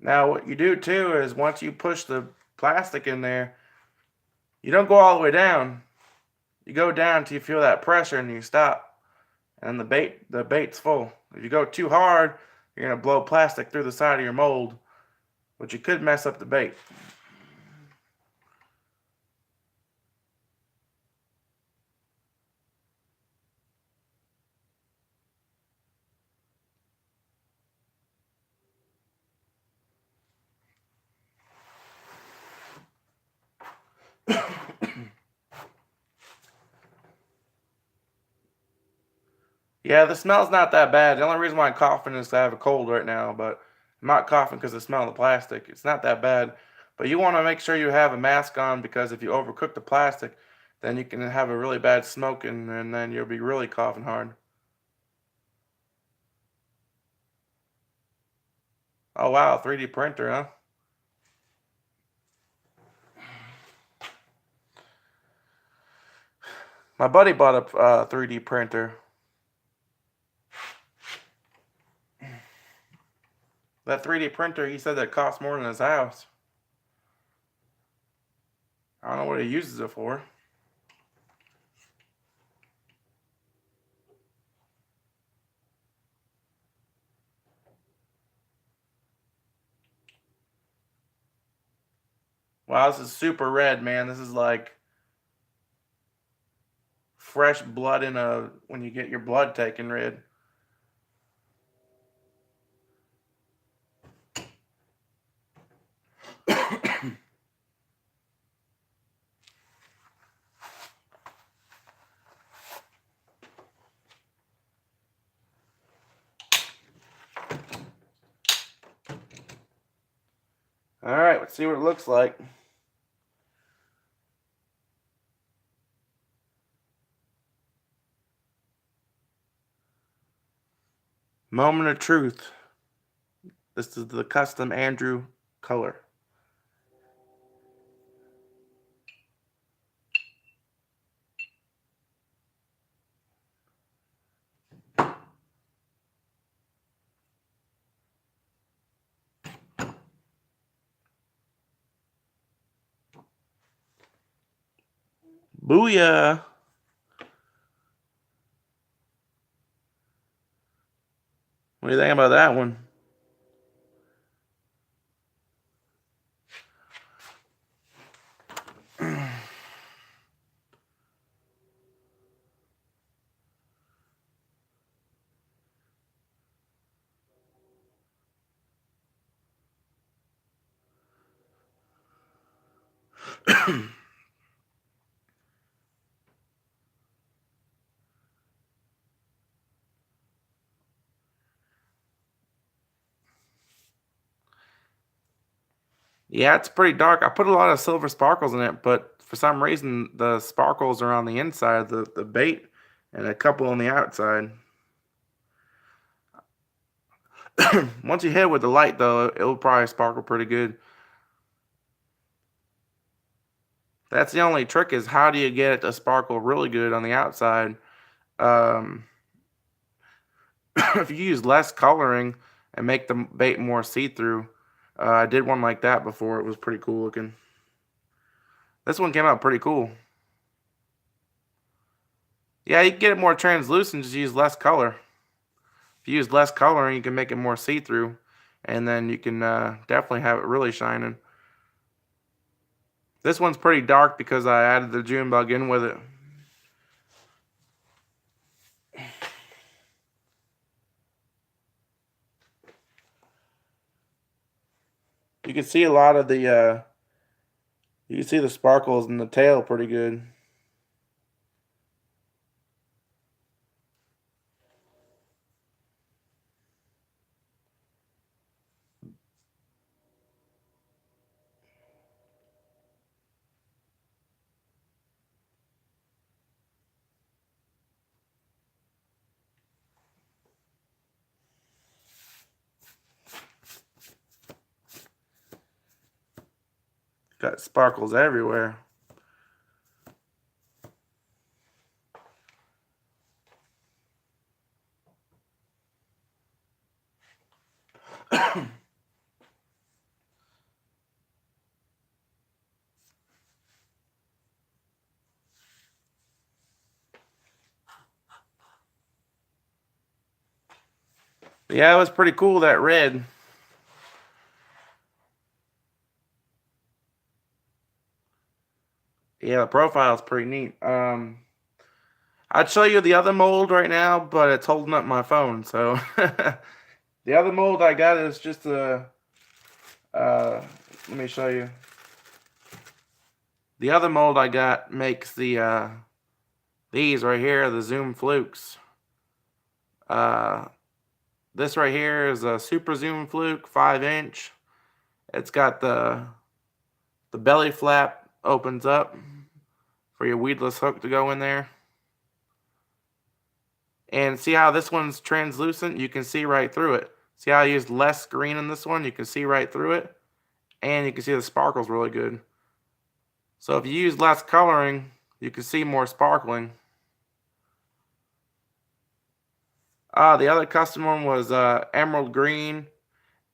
Now what you do too is once you push the plastic in there, you don't go all the way down. You go down until you feel that pressure and you stop. And the bait's full. If you go too hard, you're gonna blow plastic through the side of your mold, which you could mess up the bait. Yeah, the smell's not that bad. The only reason why I'm coughing is I have a cold right now, but I'm not coughing because of the smell of the plastic. It's not that bad. But you want to make sure you have a mask on because if you overcook the plastic, then you can have a really bad smoke and then you'll be really coughing hard. Oh wow, 3D printer, huh? My buddy bought a 3D printer. That 3D printer, he said that costs more than his house. I don't know what he uses it for. Wow, this is super red, man. This is like fresh blood in a when you get your blood taken red. All right, let's see what it looks like. Moment of truth. This is the custom Andrew color. Booyah! What do you think about that one? Yeah, it's pretty dark. I put a lot of silver sparkles in it, but for some reason the sparkles are on the inside of the bait and a couple on the outside. Once you hit it with the light though, it'll probably sparkle pretty good. That's the only trick, is how do you get it to sparkle really good on the outside? Um, if you use less coloring and make the bait more see-through. I did one like that before. It was pretty cool looking. This one came out pretty cool. Yeah, you can get it more translucent, just use less color. If you use less coloring, you can make it more see-through, and then you can definitely have it really shining. This one's pretty dark because I added the June bug in with it. You can see a lot of the you can see the sparkles in the tail pretty good. Got sparkles everywhere. Yeah, it was pretty cool, that red. Yeah, the profile is pretty neat. I'd show you the other mold right now, but it's holding up my phone. So the other mold I got is just a. Let me show you. The other mold I got makes the these right here, the Zoom Flukes. This right here is a Super Zoom Fluke 5-inch. It's got the belly flap opens up for your weedless hook to go in there. And see how this one's translucent? You can see right through it. See how I used less green in this one? You can see right through it. And you can see the sparkles really good. So if you use less coloring, you can see more sparkling. The other custom one was emerald green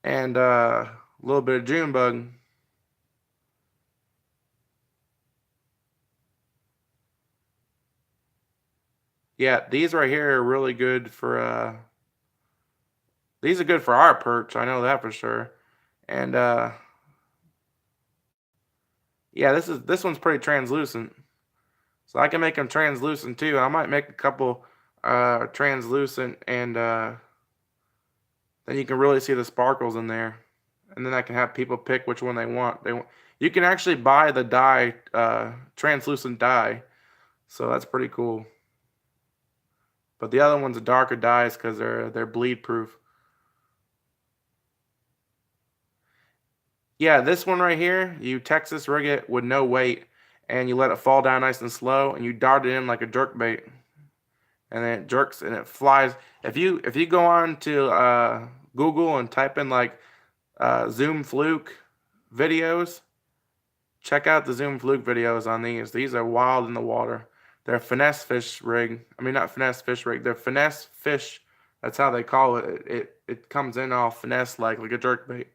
and a little bit of June bug. Yeah, these right here are really good for these are good for our perch, I know that for sure. And yeah, this one's pretty translucent. So I can make them translucent too. I might make a couple translucent, and then you can really see the sparkles in there. And then I can have people pick which one they want. You can actually buy the dye, translucent dye. So that's pretty cool. But the other one's a darker dyes because they're bleed proof. Yeah, this one right here, you Texas rig it with no weight, and you let it fall down nice and slow, and you dart it in like a jerk bait, and then it jerks and it flies. If you go on to Google and type in like Zoom Fluke videos, check out the Zoom Fluke videos on these. These are wild in the water. They're finesse fish rig. I mean, not finesse fish rig. They're finesse fish. That's how they call it. It comes in all finesse like a jerk bait.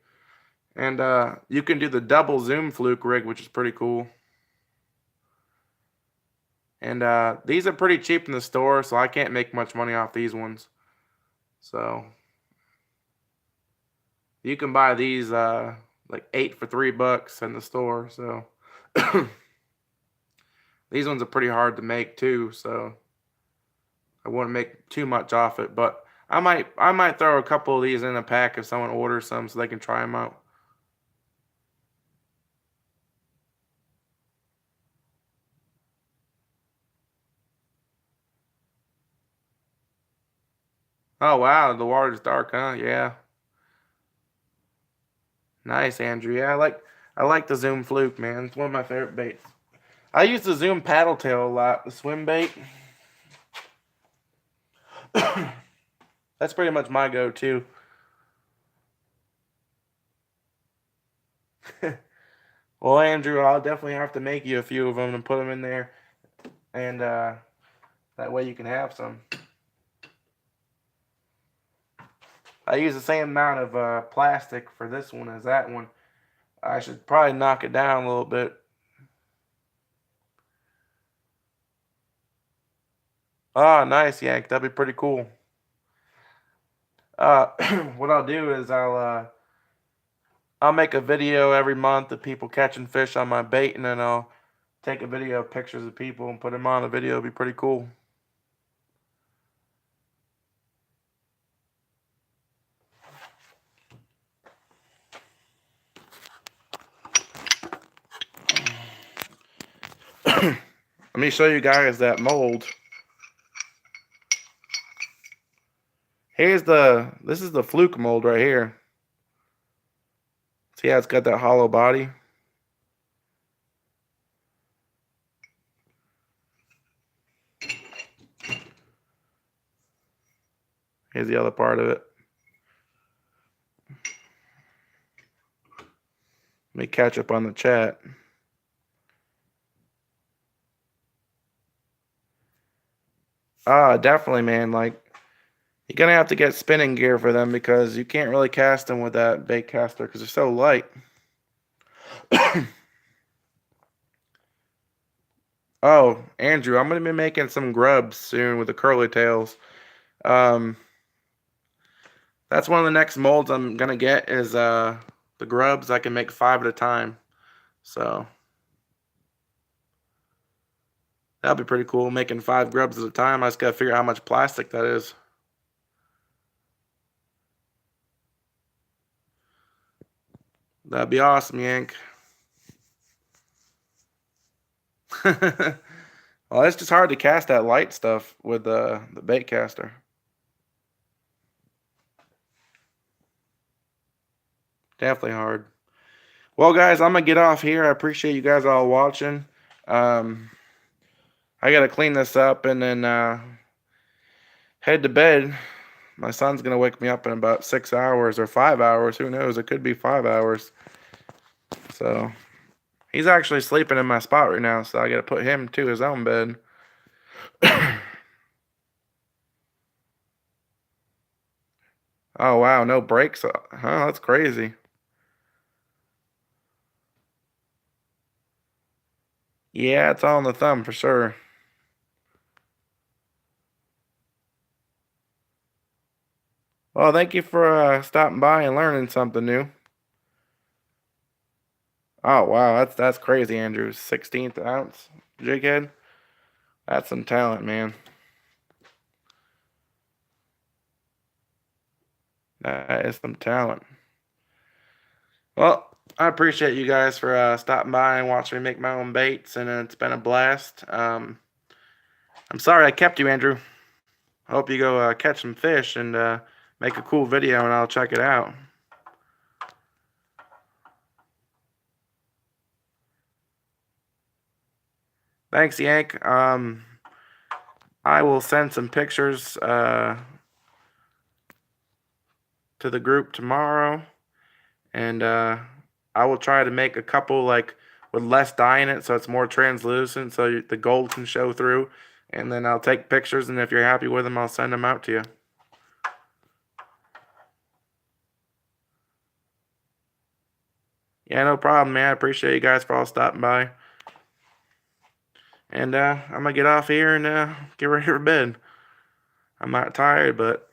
And you can do the double Zoom Fluke rig, which is pretty cool. And these are pretty cheap in the store, so I can't make much money off these ones. So you can buy these like 8 for $3 in the store. So these ones are pretty hard to make too, so I wouldn't make too much off it. But I might throw a couple of these in a pack if someone orders some so they can try them out. Oh wow, the water's dark, huh? Yeah. Nice, Andrew. Yeah, I like the Zoom Fluke, man. It's one of my favorite baits. I use the Zoom paddle tail a lot, the swim bait. That's pretty much my go-to. Well, Andrew, I'll definitely have to make you a few of them and put them in there, and that way you can have some. I use the same amount of plastic for this one as that one. I should probably knock it down a little bit. Ah, nice, Yank. That'd be pretty cool. Uh, what I'll do is I'll make a video every month of people catching fish on my bait, and then I'll take a video of pictures of people and put them on the video. It'd be pretty cool. Let me show you guys that mold. This is the Fluke mold right here. See how it's got that hollow body? Here's the other part of it. Let me catch up on the chat. Definitely, man. Like, you're gonna have to get spinning gear for them because you can't really cast them with that bait caster because they're so light. Oh, Andrew, I'm gonna be making some grubs soon with the curly tails. Um, that's one of the next molds I'm gonna get is the grubs. I can make 5 at a time, so that'll be pretty cool. Making 5 grubs at a time. I just gotta figure out how much plastic that is. That'd be awesome, Yank. Well, it's just hard to cast that light stuff with the bait caster. Definitely hard. Well, guys, I'm gonna get off here. I appreciate you guys all watching. Um, I gotta clean this up and then head to bed. My son's gonna wake me up in about 6 hours or 5 hours. Who knows? It could be 5 hours. So he's actually sleeping in my spot right now, so I gotta put him to his own bed. Oh wow, no brakes. Huh? That's crazy. Yeah, it's all in the thumb for sure. Well, thank you for stopping by and learning something new. Oh wow, that's crazy, Andrew. 16th ounce jig head. That's some talent, man. That is some talent. Well, I appreciate you guys for stopping by and watching me make my own baits, and it's been a blast. I'm sorry I kept you, Andrew. I hope you go catch some fish and make a cool video, and I'll check it out. Thanks, Yank. I will send some pictures to the group tomorrow, and I will try to make a couple like with less dye in it, so it's more translucent, so the gold can show through. And then I'll take pictures, and if you're happy with them, I'll send them out to you. Yeah, no problem, man. I appreciate you guys for all stopping by. And I'm going to get off here and get ready for bed. I'm not tired, but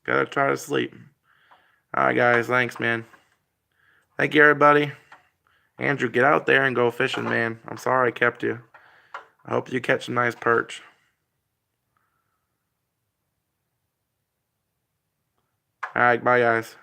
got to try to sleep. Alright, guys. Thanks, man. Thank you, everybody. Andrew, get out there and go fishing, man. I'm sorry I kept you. I hope you catch a nice perch. Alright, bye, guys.